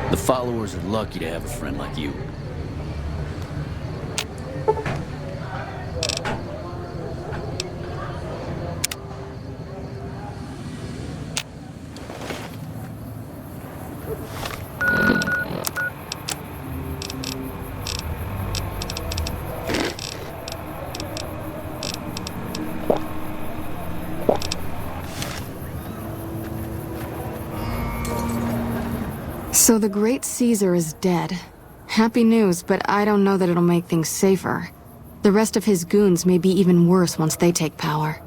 The followers are lucky to have a friend like you. So the Great Caesar is dead. Happy news, but I don't know that it'll make things safer. The rest of his goons may be even worse once they take power.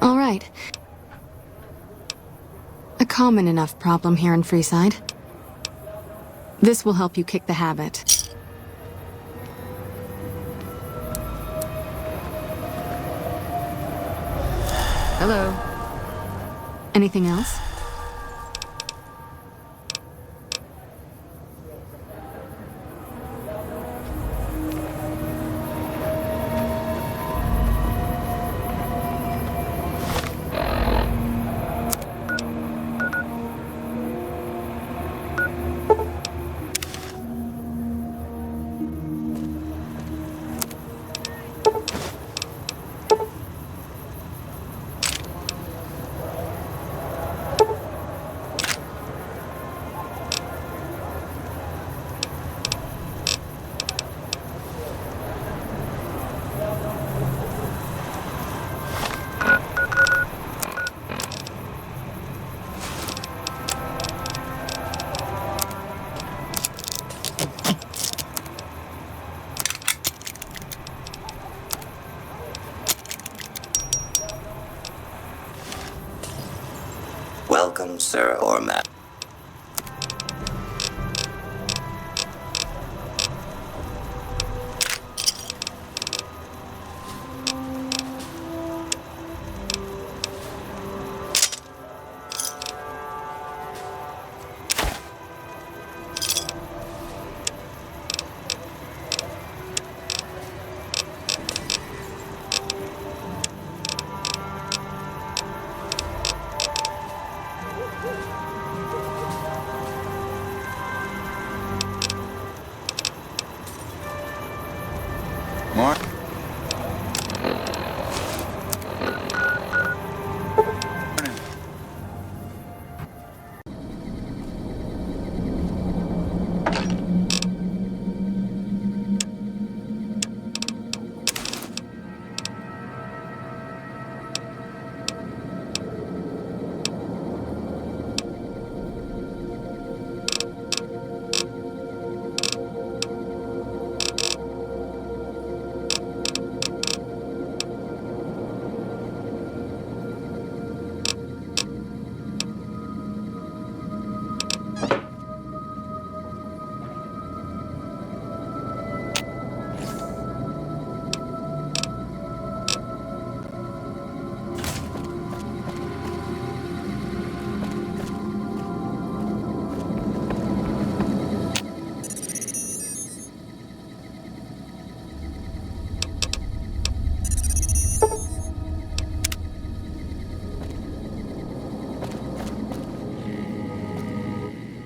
All right. A common enough problem here in Freeside. This will help you kick the habit. Hello. Anything else? Welcome, sir or ma'am. More?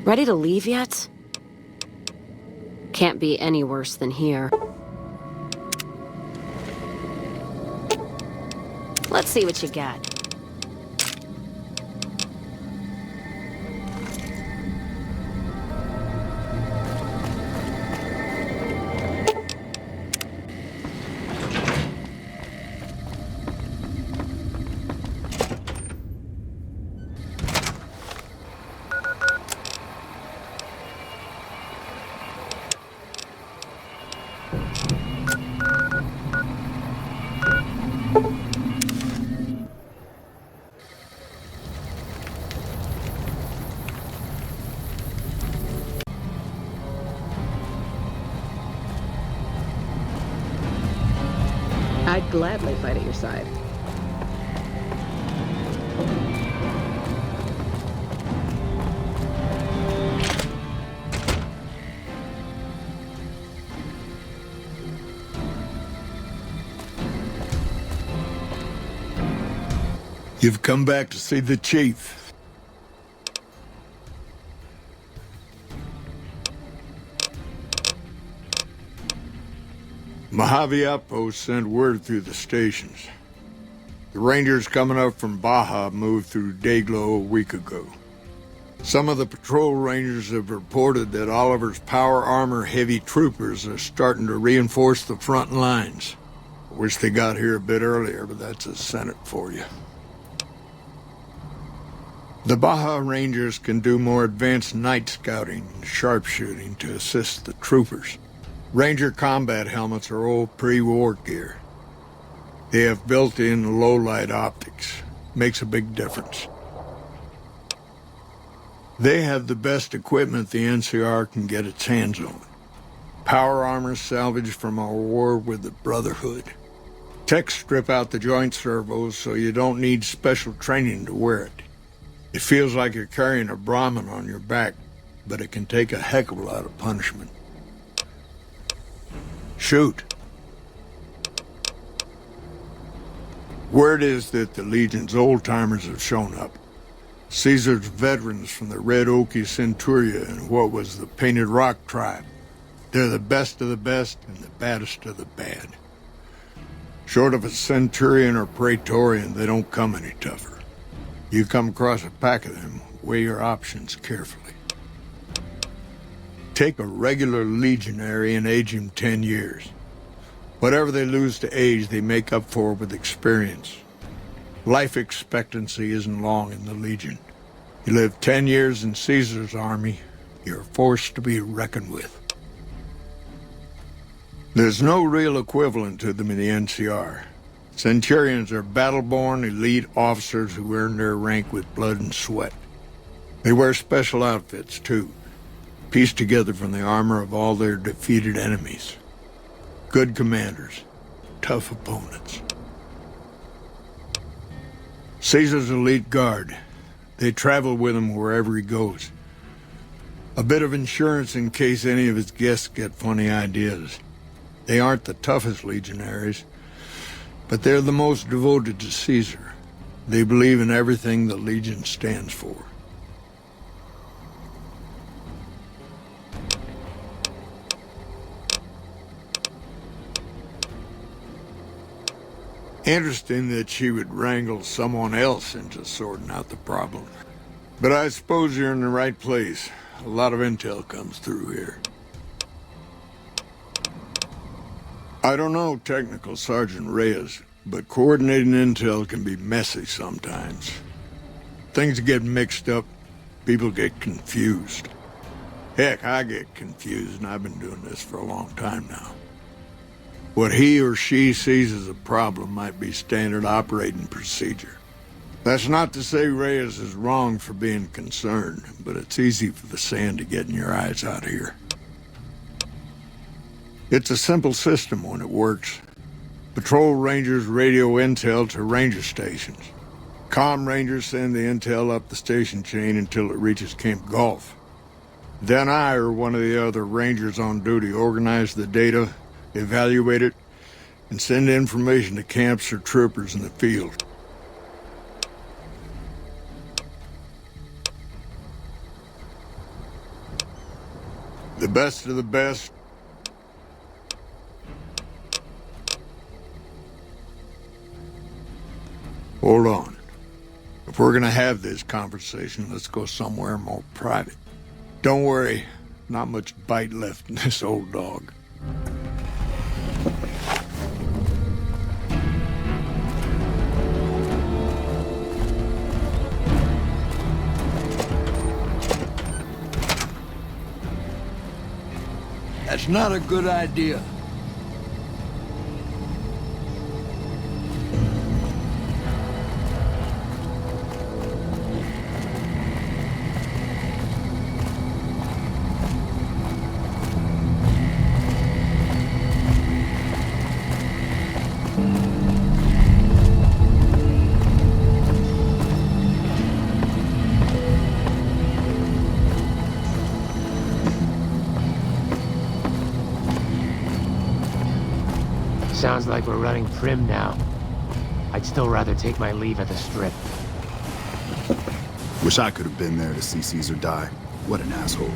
Ready to leave yet? Can't be any worse than here. Let's see what you got. I'd gladly fight at your side. You've come back to see the chief. Mojave Outpost sent word through the stations. The Rangers coming up from Baja moved through Dayglow a week ago. Some of the patrol rangers have reported that Oliver's power armor heavy troopers are starting to reinforce the front lines. Wish they got here a bit earlier, but that's a Senate for you. The Baja Rangers can do more advanced night scouting and sharpshooting to assist the troopers. Ranger combat helmets are old pre-war gear. They have built-in low-light optics. Makes a big difference. They have the best equipment the NCR can get its hands on. Power armor salvaged from our war with the Brotherhood. Techs strip out the joint servos so you don't need special training to wear it. It feels like you're carrying a Brahmin on your back, but it can take a heck of a lot of punishment. Shoot. Word is that the Legion's old-timers have shown up. Caesar's veterans from the Red Okie Centuria and what was the Painted Rock tribe. They're the best of the best and the baddest of the bad. Short of a Centurion or Praetorian, they don't come any tougher. You come across a pack of them, weigh your options carefully. Take a regular legionary and age him 10 years. Whatever they lose to age, they make up for with experience. Life expectancy isn't long in the Legion. You live 10 years in Caesar's army, you're a force to be reckoned with. There's no real equivalent to them in the NCR. Centurions are battle-born elite officers who earn their rank with blood and sweat. They wear special outfits, too, pieced together from the armor of all their defeated enemies. Good commanders, tough opponents. Caesar's elite guard. They travel with him wherever he goes. A bit of insurance in case any of his guests get funny ideas. They aren't the toughest legionaries, but they're the most devoted to Caesar. They believe in everything the Legion stands for. Interesting that she would wrangle someone else into sorting out the problem. But I suppose you're in the right place. A lot of intel comes through here. I don't know Technical Sergeant Reyes, but coordinating intel can be messy sometimes. Things get mixed up, people get confused. Heck, I get confused, and I've been doing this for a long time now. What he or she sees as a problem might be standard operating procedure. That's not to say Reyes is wrong for being concerned, but it's easy for the sand to get in your eyes out here. It's a simple system when it works. Patrol rangers radio intel to ranger stations. Comm rangers send the intel up the station chain until it reaches Camp Gulf. Then I or one of the other rangers on duty organize the data, evaluate it, and send information to camps or troopers in the field. The best of the best. Hold on. If we're gonna have this conversation, let's go somewhere more private. Don't worry, not much bite left in this old dog. That's not a good idea. Sounds like we're running prim now. I'd still rather take my leave at the Strip. Wish I could have been there to see Caesar die. What an asshole.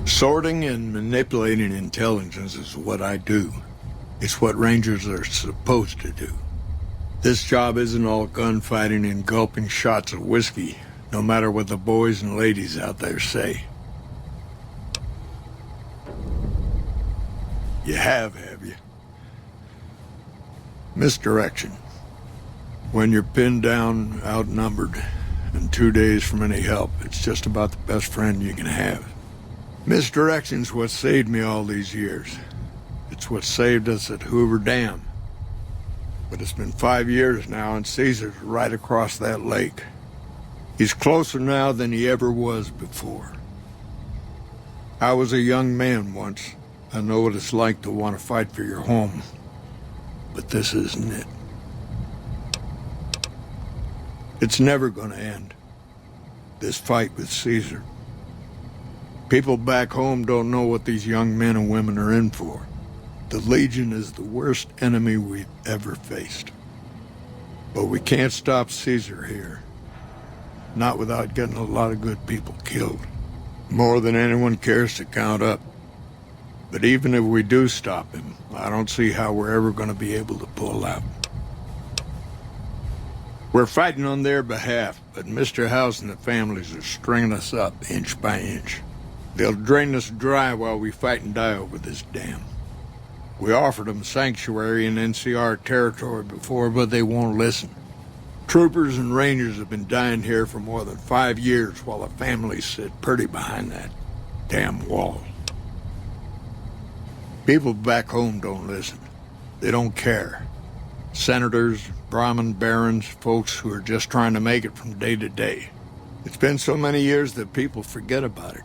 Sorting and manipulating intelligence is what I do. It's what Rangers are supposed to do. This job isn't all gunfighting and gulping shots of whiskey, no matter what the boys and ladies out there say. You have you? Misdirection. When you're pinned down, outnumbered, and 2 days from any help, it's just about the best friend you can have. Misdirection's what saved me all these years. It's what saved us at Hoover Dam. But it's been 5 years now, and Caesar's right across that lake. He's closer now than he ever was before. I was a young man once. I know what it's like to want to fight for your home. But this isn't it. It's never gonna end. This fight with Caesar. People back home don't know what these young men and women are in for. The Legion is the worst enemy we've ever faced. But we can't stop Caesar here. Not without getting a lot of good people killed. More than anyone cares to count up. But even if we do stop him, I don't see how we're ever going to be able to pull out. We're fighting on their behalf, but Mr. House and the families are stringing us up inch by inch. They'll drain us dry while we fight and die over this dam. We offered them sanctuary in NCR territory before, but they won't listen. Troopers and Rangers have been dying here for more than 5 years while the families sit pretty behind that damn wall. People back home don't listen. They don't care. Senators, Brahmin barons, folks who are just trying to make it from day to day. It's been so many years that people forget about it.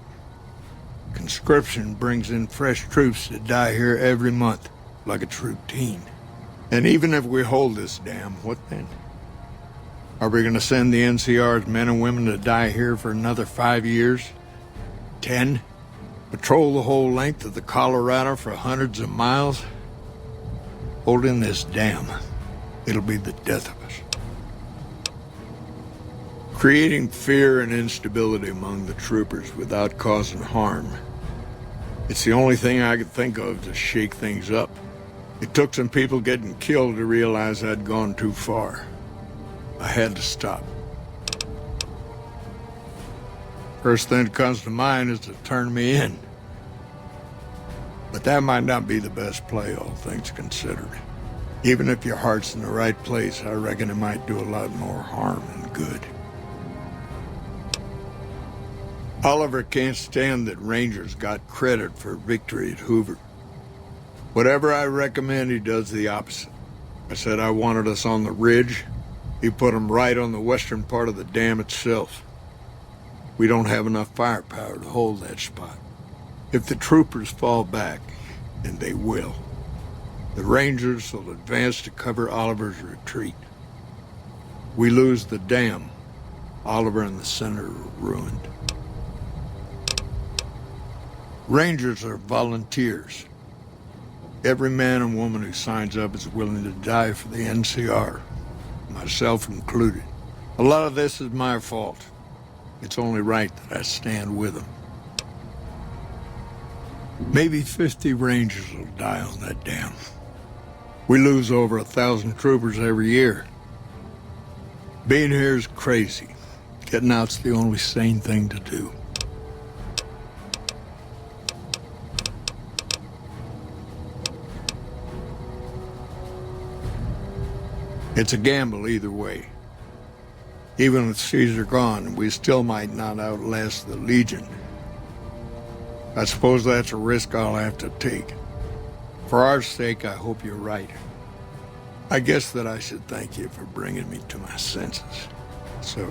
Conscription brings in fresh troops to die here every month, like it's routine. And even if we hold this dam, what then? Are we going to send the NCR's men and women to die here for another 5 years? 10? Patrol the whole length of the Colorado for hundreds of miles? Holding this dam, it'll be the death of us. Creating fear and instability among the troopers without causing harm. It's the only thing I could think of to shake things up. It took some people getting killed to realize I'd gone too far. I had to stop. First thing that comes to mind is to turn me in. But that might not be the best play, all things considered. Even if your heart's in the right place, I reckon it might do a lot more harm than good. Oliver can't stand that Rangers got credit for victory at Hoover. Whatever I recommend, he does the opposite. I said I wanted us on the ridge. He put them right on the western part of the dam itself. We don't have enough firepower to hold that spot. If the troopers fall back, and they will, the Rangers will advance to cover Oliver's retreat. We lose the dam, Oliver and the center are ruined. Rangers are volunteers. Every man and woman who signs up is willing to die for the NCR, myself included. A lot of this is my fault. It's only right that I stand with them. Maybe 50 Rangers will die on that dam. We lose over 1,000 troopers every year. Being here is crazy. Getting out's the only sane thing to do. It's a gamble either way. Even with Caesar gone, we still might not outlast the Legion. I suppose that's a risk I'll have to take. For our sake, I hope you're right. I guess that I should thank you for bringing me to my senses. So,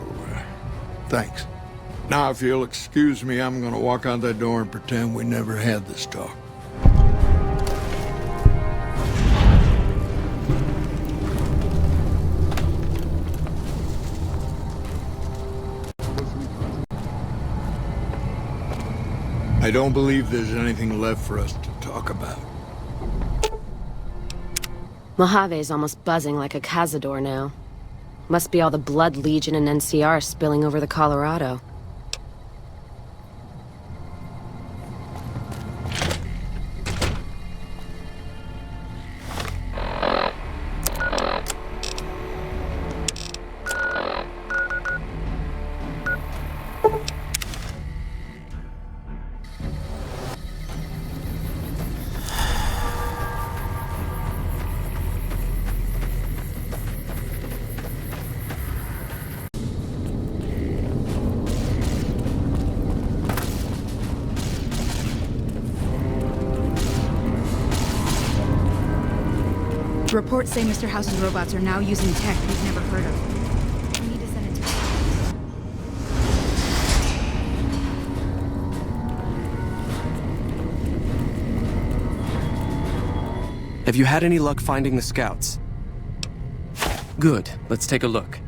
thanks. Now, if you'll excuse me, I'm gonna walk out that door and pretend we never had this talk. I don't believe there's anything left for us to talk about. Mojave's almost buzzing like a cazador now. Must be all the Blood Legion and NCR spilling over the Colorado. Reports say Mr. House's robots are now using tech we've never heard of. We need to send it to Have you had any luck finding the scouts? Good. Let's take a look.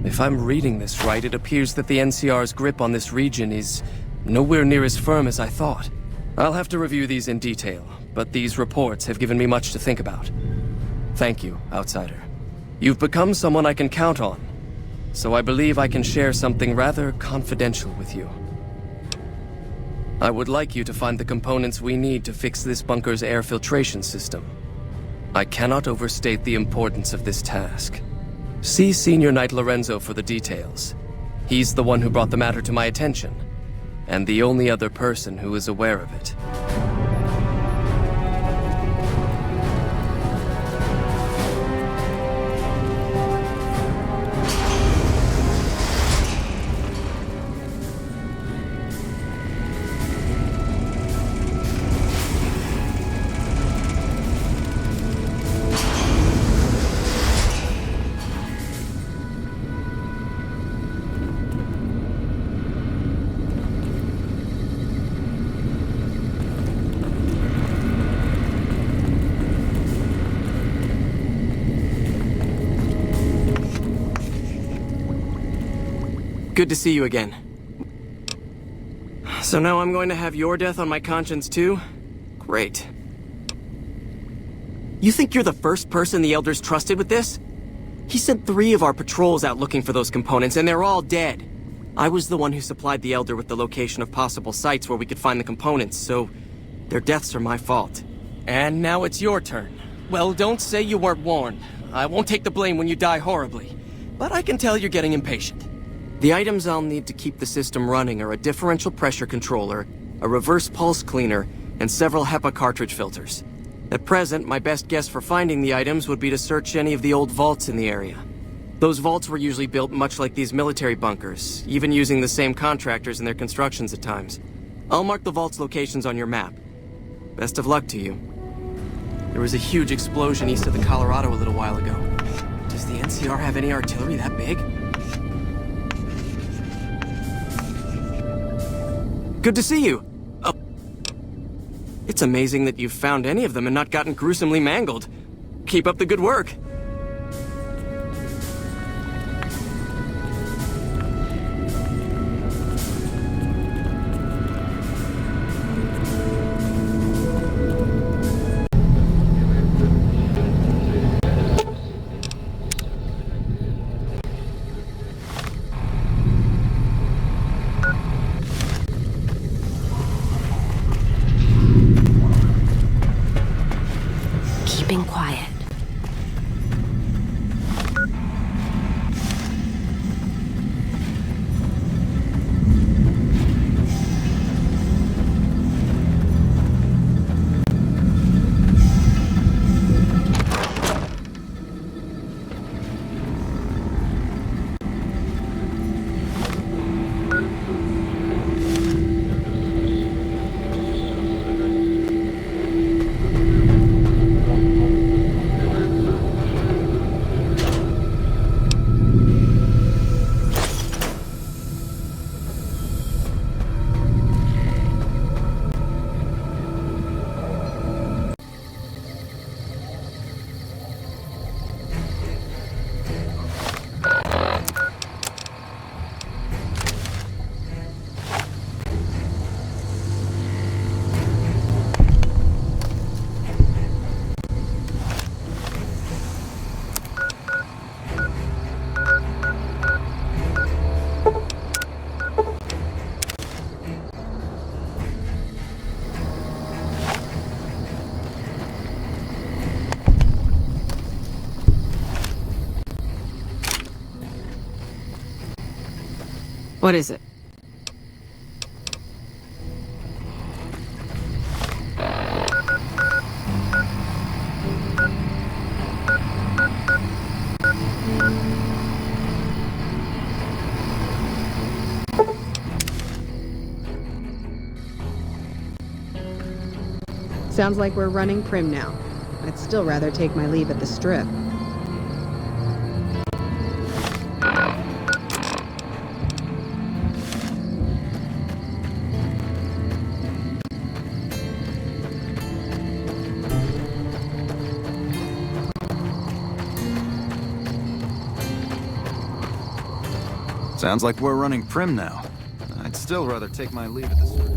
If I'm reading this right, it appears that the NCR's grip on this region is nowhere near as firm as I thought. I'll have to review these in detail, but these reports have given me much to think about. Thank you, Outsider. You've become someone I can count on, so I believe I can share something rather confidential with you. I would like you to find the components we need to fix this bunker's air filtration system. I cannot overstate the importance of this task. See Senior Knight Lorenzo for the details. He's the one who brought the matter to my attention, and the only other person who is aware of it. Good to see you again. So now I'm going to have your death on my conscience too? Great. You think you're the first person the Elders trusted with this? He sent 3 of our patrols out looking for those components, and they're all dead. I was the one who supplied the Elder with the location of possible sites where we could find the components, so their deaths are my fault. And now it's your turn. Well, don't say you weren't warned. I won't take the blame when you die horribly, but I can tell you're getting impatient. The items I'll need to keep the system running are a differential pressure controller, a reverse pulse cleaner, and several HEPA cartridge filters. At present, my best guess for finding the items would be to search any of the old vaults in the area. Those vaults were usually built much like these military bunkers, even using the same contractors in their constructions at times. I'll mark the vault's locations on your map. Best of luck to you. There was a huge explosion east of the Colorado a little while ago. Does the NCR have any artillery that big? Good to see you. It's amazing that you've found any of them and not gotten gruesomely mangled. Keep up the good work. Keeping quiet. What is it? Sounds like we're running prim now. I'd still rather take my leave at the Strip. Sounds like we're running prim now. I'd still rather take my leave at the Strip.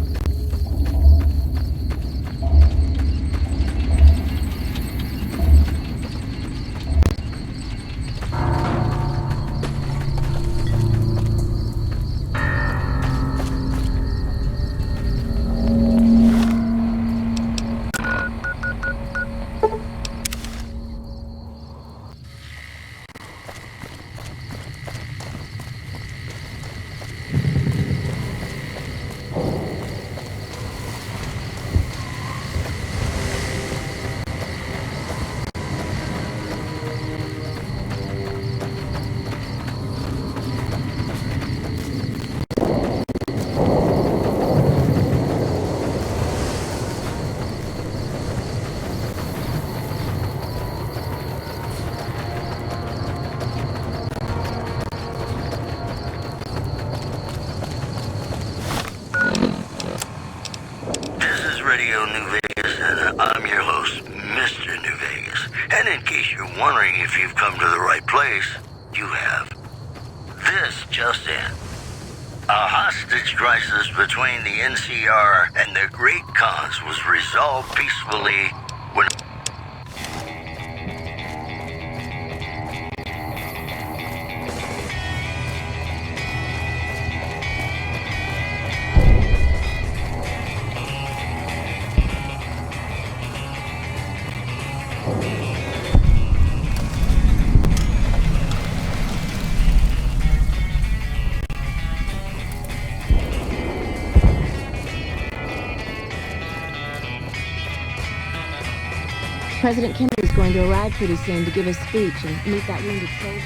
Radio New Vegas, and I'm your host, Mr. New Vegas. And in case you're wondering if you've come to the right place, you have. This just in. A hostage crisis between the NCR and the Great Khans was resolved peacefully when... President Kennedy's going to arrive pretty soon to give a speech and meet that wounded soldier.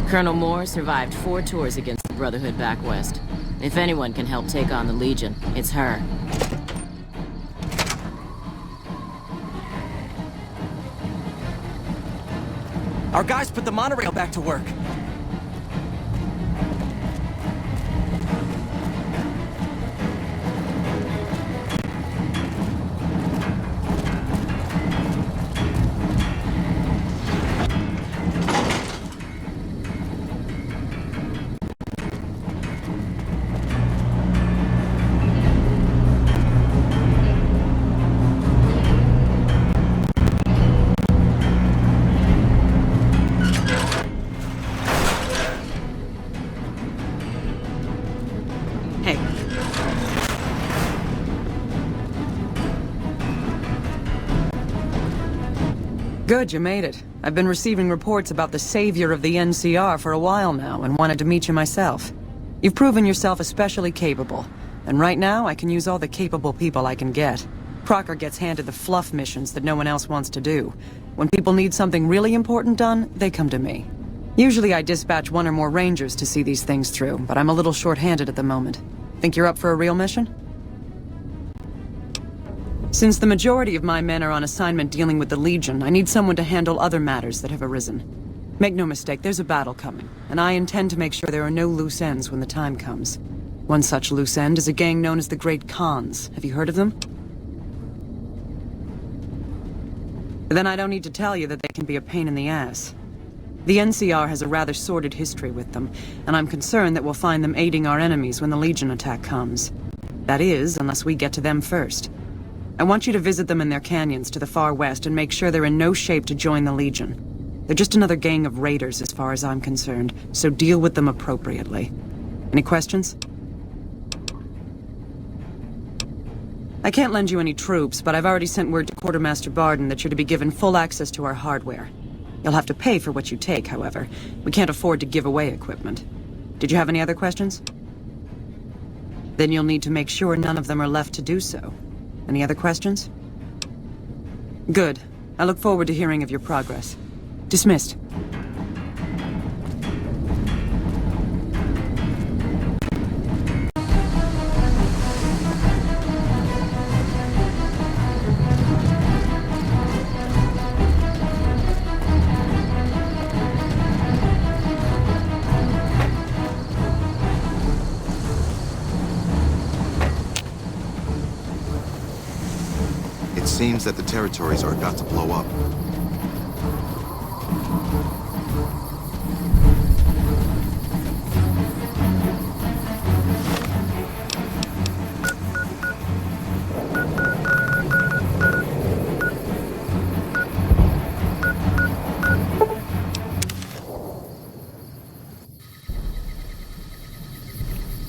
Colonel Moore survived 4 tours against the Brotherhood back west. If anyone can help take on the Legion, it's her. Our guys put the monorail back to work. Good, you made it. I've been receiving reports about the savior of the NCR for a while now, and wanted to meet you myself. You've proven yourself especially capable, and right now I can use all the capable people I can get. Crocker gets handed the fluff missions that no one else wants to do. When people need something really important done, they come to me. Usually I dispatch 1 or more Rangers to see these things through, but I'm a little short-handed at the moment. Think you're up for a real mission? Since the majority of my men are on assignment dealing with the Legion, I need someone to handle other matters that have arisen. Make no mistake, there's a battle coming, and I intend to make sure there are no loose ends when the time comes. One such loose end is a gang known as the Great Khans. Have you heard of them? Then I don't need to tell you that they can be a pain in the ass. The NCR has a rather sordid history with them, and I'm concerned that we'll find them aiding our enemies when the Legion attack comes. That is, unless we get to them first. I want you to visit them in their canyons to the far west and make sure they're in no shape to join the Legion. They're just another gang of raiders as far as I'm concerned, so deal with them appropriately. Any questions? I can't lend you any troops, but I've already sent word to Quartermaster Barden that you're to be given full access to our hardware. You'll have to pay for what you take, however. We can't afford to give away equipment. Did you have any other questions? Then you'll need to make sure none of them are left to do so. Any other questions? Good. I look forward to hearing of your progress. Dismissed. It seems that the territories are about to blow up.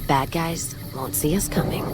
Bad guys won't see us coming.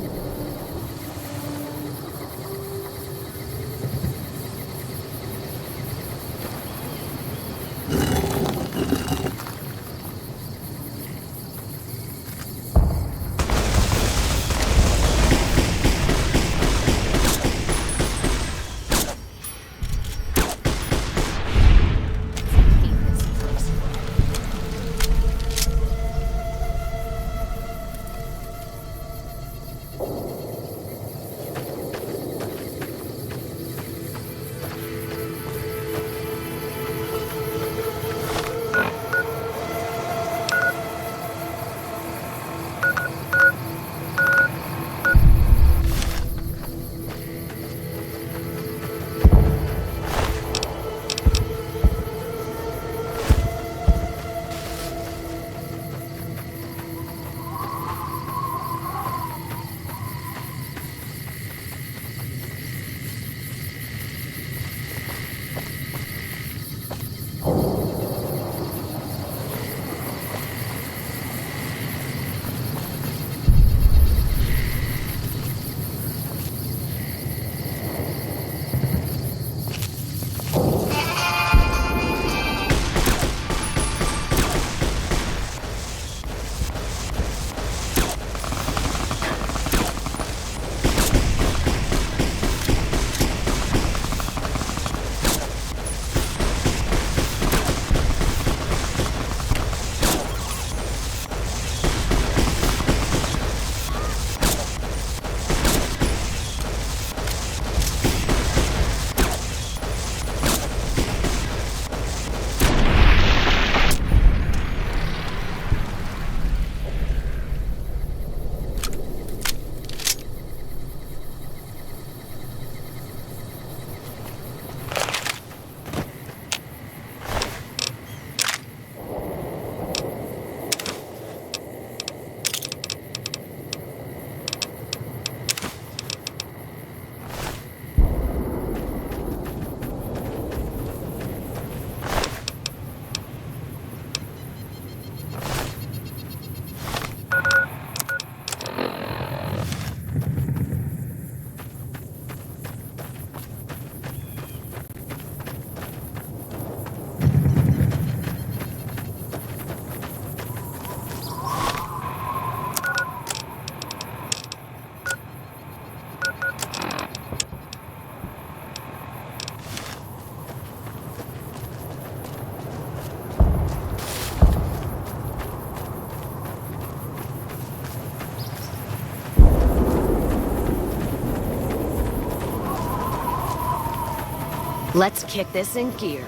Let's kick this in gear.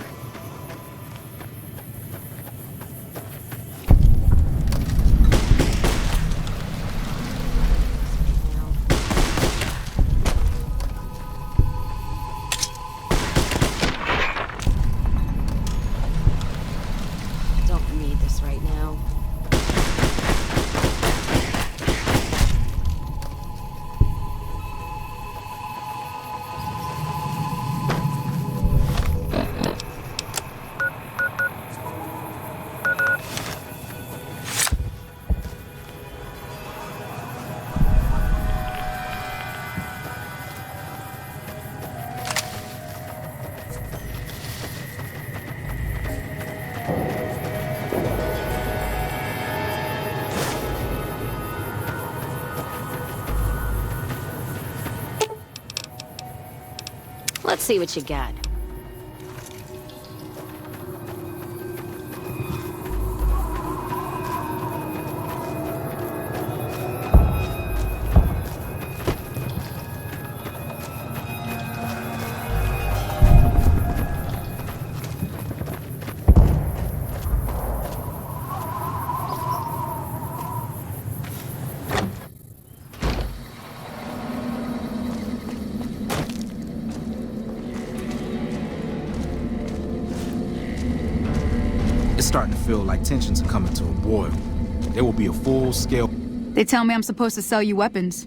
Don't need this right now. Let's see what you got. It's starting to feel like tensions are coming to a boil. There will be a full-scale... They tell me I'm supposed to sell you weapons.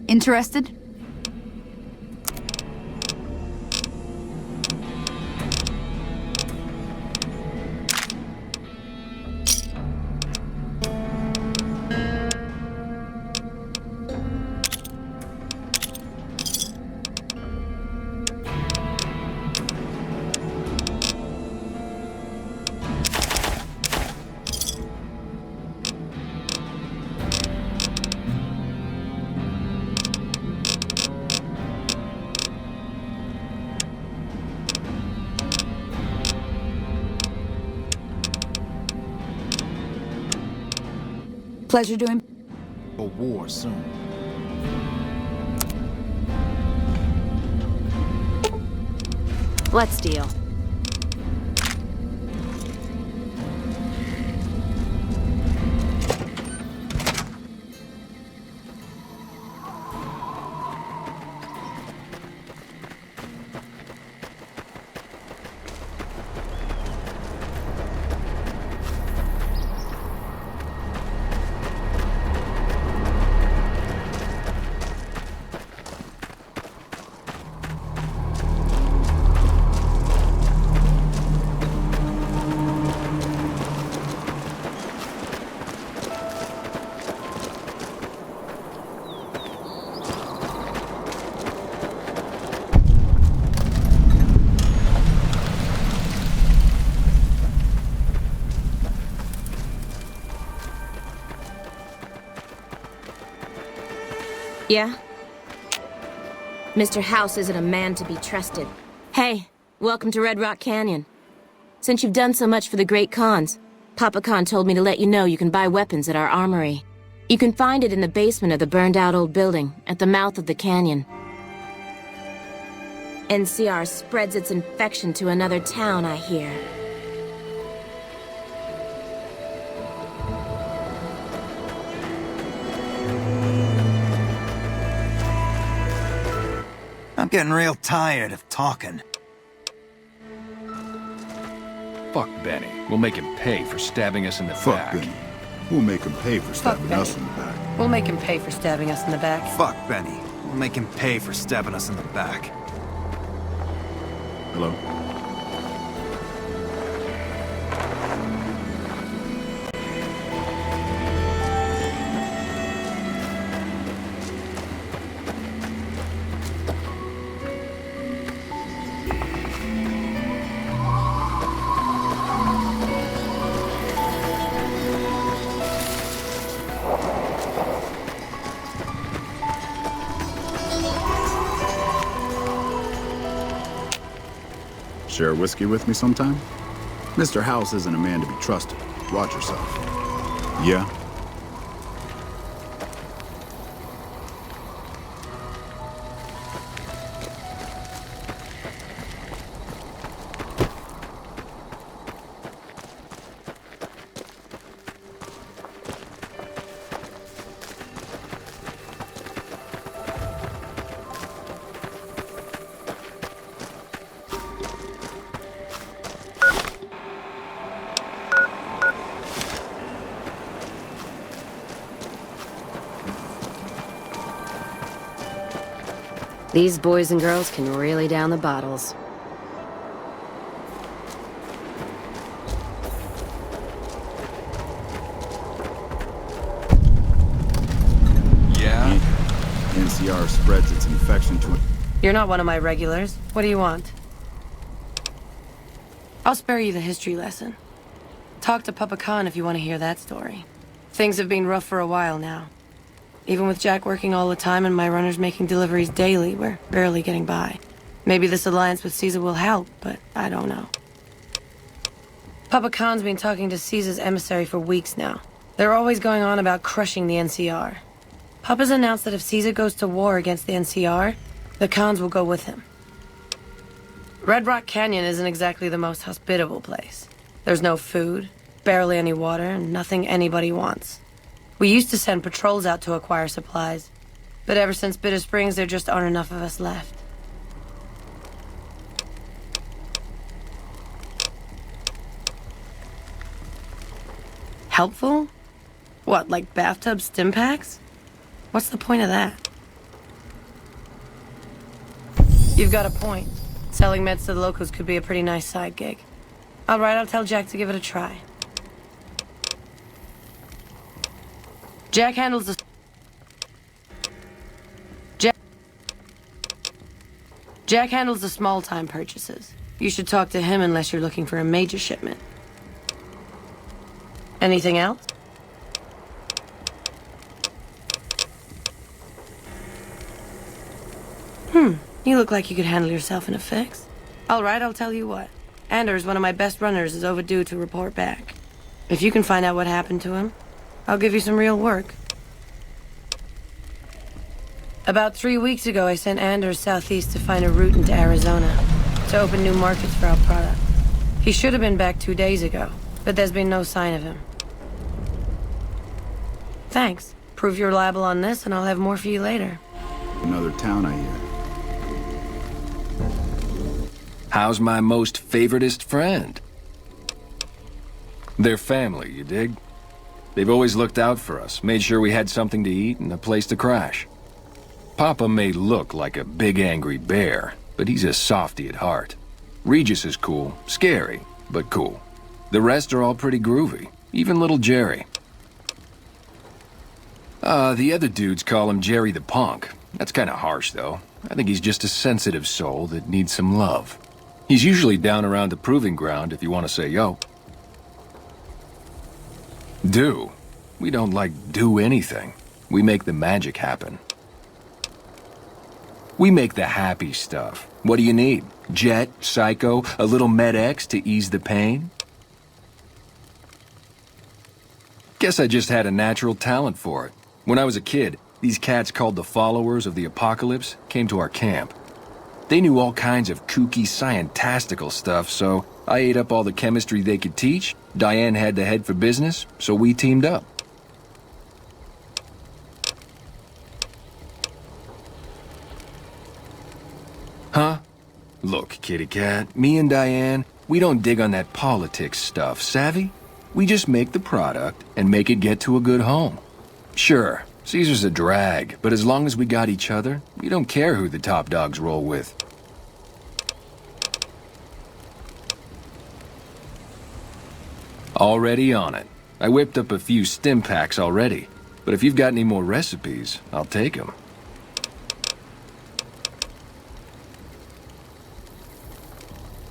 Interested? Pleasure doing... a war soon. Let's deal. Yeah? Mr. House isn't a man to be trusted. Hey, welcome to Red Rock Canyon. Since you've done so much for the Great Khans, Papa Khan told me to let you know you can buy weapons at our armory. You can find it in the basement of the burned-out old building, at the mouth of the canyon. NCR spreads its infection to another town, I hear. I'm getting real tired of talking. Fuck Benny. We'll make him pay for stabbing us in the back. Fuck Benny. We'll make him pay for stabbing us in the back. We'll make him pay for stabbing us in the back. Fuck Benny. We'll make him pay for stabbing us in the back. Hello? Share whiskey with me sometime? Mr. House isn't a man to be trusted. Watch yourself. Yeah? These boys and girls can really down the bottles. Yeah? NCR spreads its infection to... You're not one of my regulars. What do you want? I'll spare you the history lesson. Talk to Papa Khan if you want to hear that story. Things have been rough for a while now. Even with Jack working all the time and my runners making deliveries daily, we're barely getting by. Maybe this alliance with Caesar will help, but I don't know. Papa Khan's been talking to Caesar's emissary for weeks now. They're always going on about crushing the NCR. Papa's announced that if Caesar goes to war against the NCR, the Khans will go with him. Red Rock Canyon isn't exactly the most hospitable place. There's no food, barely any water, and nothing anybody wants. We used to send patrols out to acquire supplies, but ever since Bitter Springs, there just aren't enough of us left. Helpful? What, like bathtub stim packs? What's the point of that? You've got a point. Selling meds to the locals could be a pretty nice side gig. Alright, I'll tell Jack to give it a try. Jack handles the... Jack handles the small-time purchases. You should talk to him unless you're looking for a major shipment. Anything else? You look like you could handle yourself in a fix. Alright, I'll tell you what. Anders, one of my best runners, is overdue to report back. If you can find out what happened to him, I'll give you some real work. About 3 weeks ago, I sent Anders southeast to find a route into Arizona, to open new markets for our product. He should have been back 2 days ago, but there's been no sign of him. Thanks. Prove you're reliable on this, and I'll have more for you later. Another town, I hear. How's my most favoritist friend? They're family, you dig? They've always looked out for us, made sure we had something to eat and a place to crash. Papa may look like a big angry bear, but he's a softy at heart. Regis is cool, scary, but cool. The rest are all pretty groovy, even little Jerry. The other dudes call him Jerry the Punk. That's kinda harsh, though. I think he's just a sensitive soul that needs some love. He's usually down around the proving ground if you want to say yo. Do? We don't, do anything. We make the magic happen. We make the happy stuff. What do you need? Jet, Psycho, a little Med-X to ease the pain? Guess I just had a natural talent for it. When I was a kid, these cats called the Followers of the Apocalypse came to our camp. They knew all kinds of kooky, scientastical stuff, so I ate up all the chemistry they could teach. Diane had to head for business, so we teamed up. Huh? Look, kitty cat, me and Diane, we don't dig on that politics stuff, savvy? We just make the product and make it get to a good home. Sure, Caesar's a drag, but as long as we got each other, we don't care who the top dogs roll with. Already on it. I whipped up a few stim packs already, but if you've got any more recipes, I'll take them.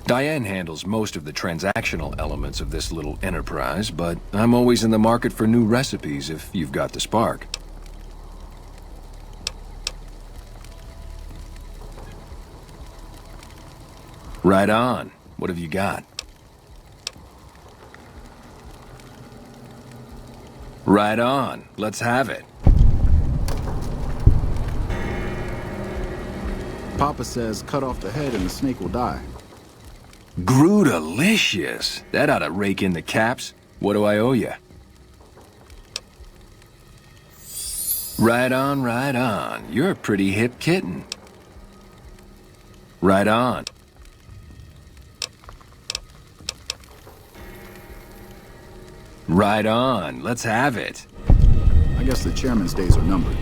Diane handles most of the transactional elements of this little enterprise, but I'm always in the market for new recipes if you've got the spark. Right on. What have you got? Right on. Let's have it. Papa says cut off the head and the snake will die. Grootalicious. That ought to rake in the caps. What do I owe you? Right on, right on. You're a pretty hip kitten. Right on. Right on. Let's have it. I guess the chairman's days are numbered.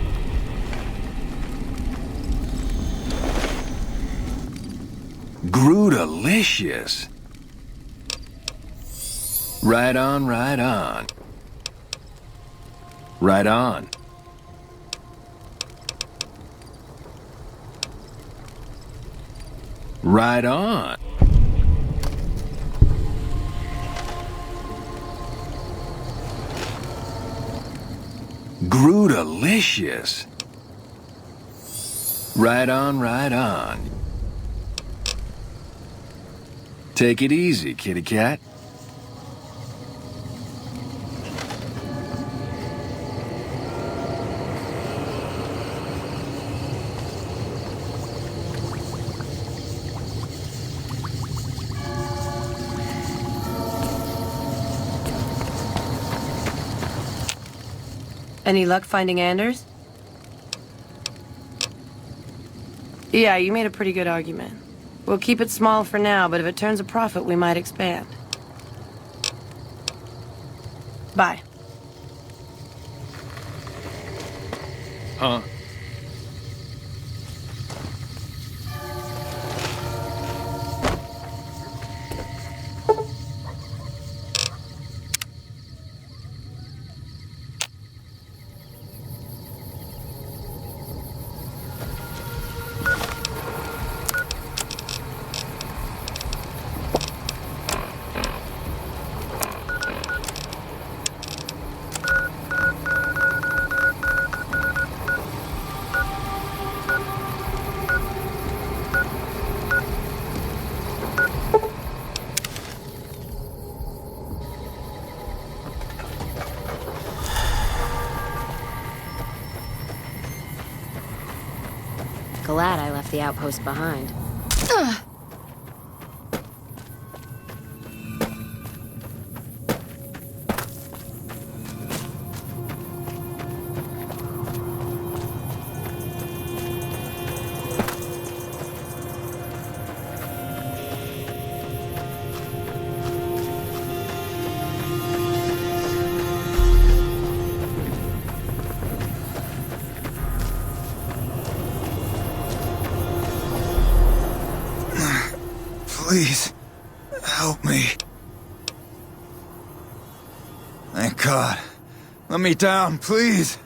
Grootalicious. Right on, right on. Right on. Right on. Grootalicious. Right on, right on. Take it easy, kitty cat. Any luck finding Anders? Yeah, you made a pretty good argument. We'll keep it small for now, but if it turns a profit, we might expand. Bye. Huh? Glad I left the outpost behind. Please, help me. Thank God. Let me down, please.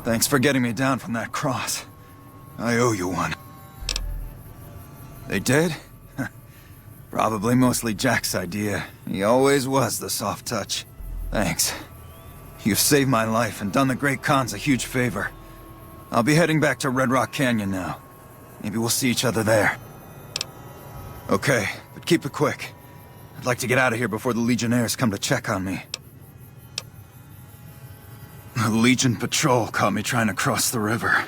Thanks for getting me down from that cross. I owe you one. They did? Probably mostly Jack's idea. He always was the soft touch. Thanks. You've saved my life and done the Great Khans a huge favor. I'll be heading back to Red Rock Canyon now. Maybe we'll see each other there. Okay, but keep it quick. I'd like to get out of here before the Legionnaires come to check on me. The Legion patrol caught me trying to cross the river.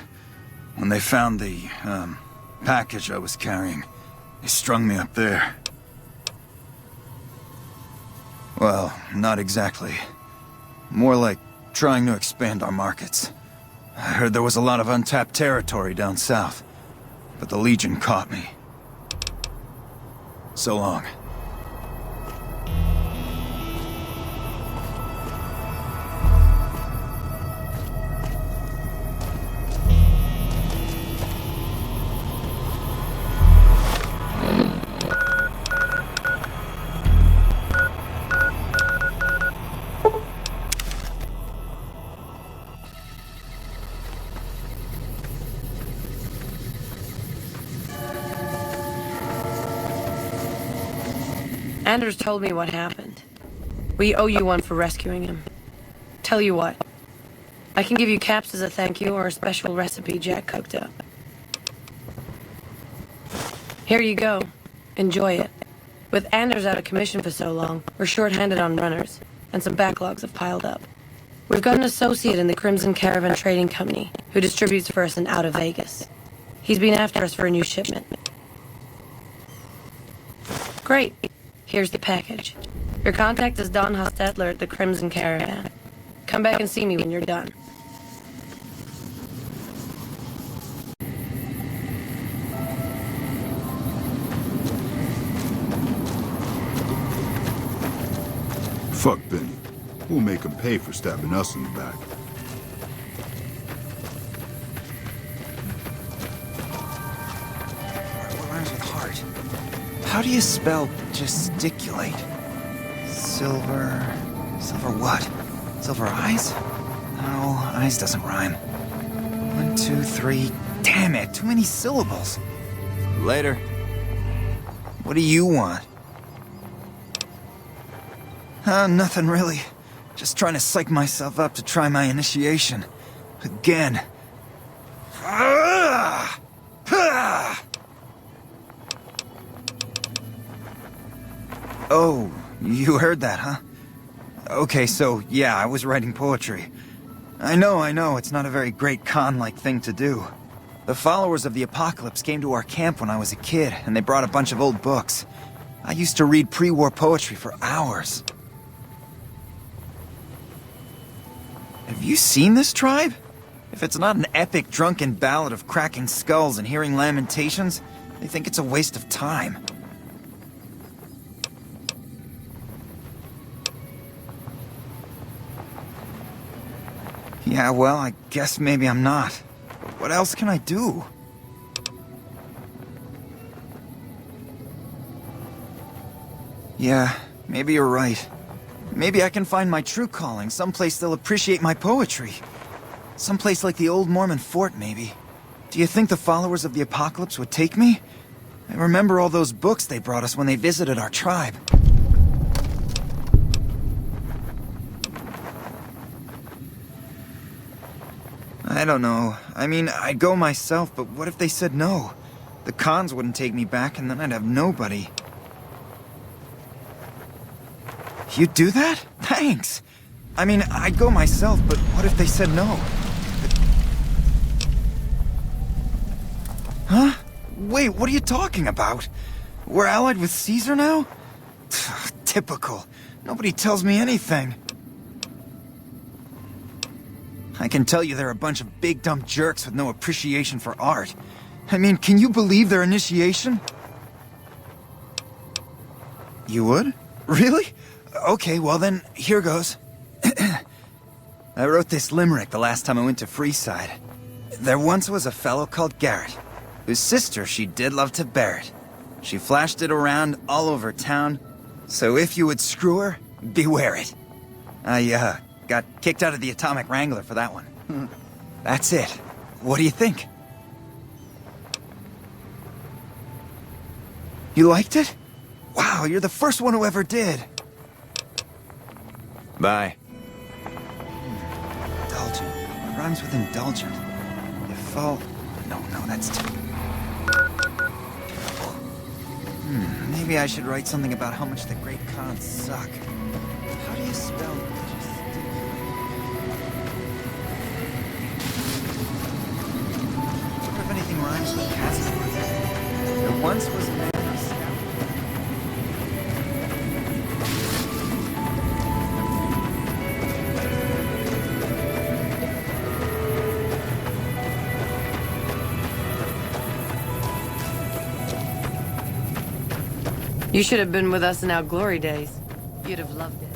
When they found the, package I was carrying, they strung me up there. Well, not exactly. More like trying to expand our markets. I heard there was a lot of untapped territory down south, but the Legion caught me. So long. Anders told me what happened. We owe you one for rescuing him. Tell you what, I can give you caps as a thank you or a special recipe Jack cooked up. Here you go. Enjoy it. With Anders out of commission for so long, we're short-handed on runners, and some backlogs have piled up. We've got an associate in the Crimson Caravan Trading Company who distributes for us and out of Vegas. He's been after us for a new shipment. Great. Here's the package. Your contact is Don Hostetler at the Crimson Caravan. Come back and see me when you're done. Fuck Benny. We'll make him pay for stabbing us in the back. What rhymes with heart? How do you spell gesticulate? Silver what? Silver eyes? No, eyes doesn't rhyme. 1, 2, 3. Damn it, too many syllables. Later. What do you want? Nothing really. Just trying to psych myself up to try my initiation. Again. Oh, you heard that, huh? Okay, so, yeah, I was writing poetry. I know, it's not a very great con-like thing to do. The followers of the apocalypse came to our camp when I was a kid, and they brought a bunch of old books. I used to read pre-war poetry for hours. Have you seen this tribe? If it's not an epic drunken ballad of cracking skulls and hearing lamentations, they think it's a waste of time. Yeah, well, I guess maybe I'm not. But what else can I do? Yeah, maybe you're right. Maybe I can find my true calling, someplace they'll appreciate my poetry. Someplace like the old Mormon fort, maybe. Do you think the followers of the apocalypse would take me? I remember all those books they brought us when they visited our tribe. I don't know. I mean, I'd go myself, but what if they said no? The cons wouldn't take me back, and then I'd have nobody. You'd do that? Thanks! I mean, I'd go myself, but what if they said no? Huh? Wait, what are you talking about? We're allied with Caesar now? Typical. Nobody tells me anything. I can tell you they're a bunch of big dumb jerks with no appreciation for art. I mean, can you believe their initiation? You would? Really? Okay, well then, here goes. I wrote this limerick the last time I went to Freeside. There once was a fellow called Garrett, whose sister she did love to bear it. She flashed it around all over town, so if you would screw her, beware it. I, got kicked out of the Atomic Wrangler for that one. That's it. What do you think? You liked it? Wow, you're the first one who ever did. Bye. Indulgent. What rhymes with indulgent? Default. No, that's too... Maybe I should write something about how much the great cons suck. How do you spell... What if anything rhymes with Castle? There once was a man who scouted... You should have been with us in our glory days. You'd have loved it.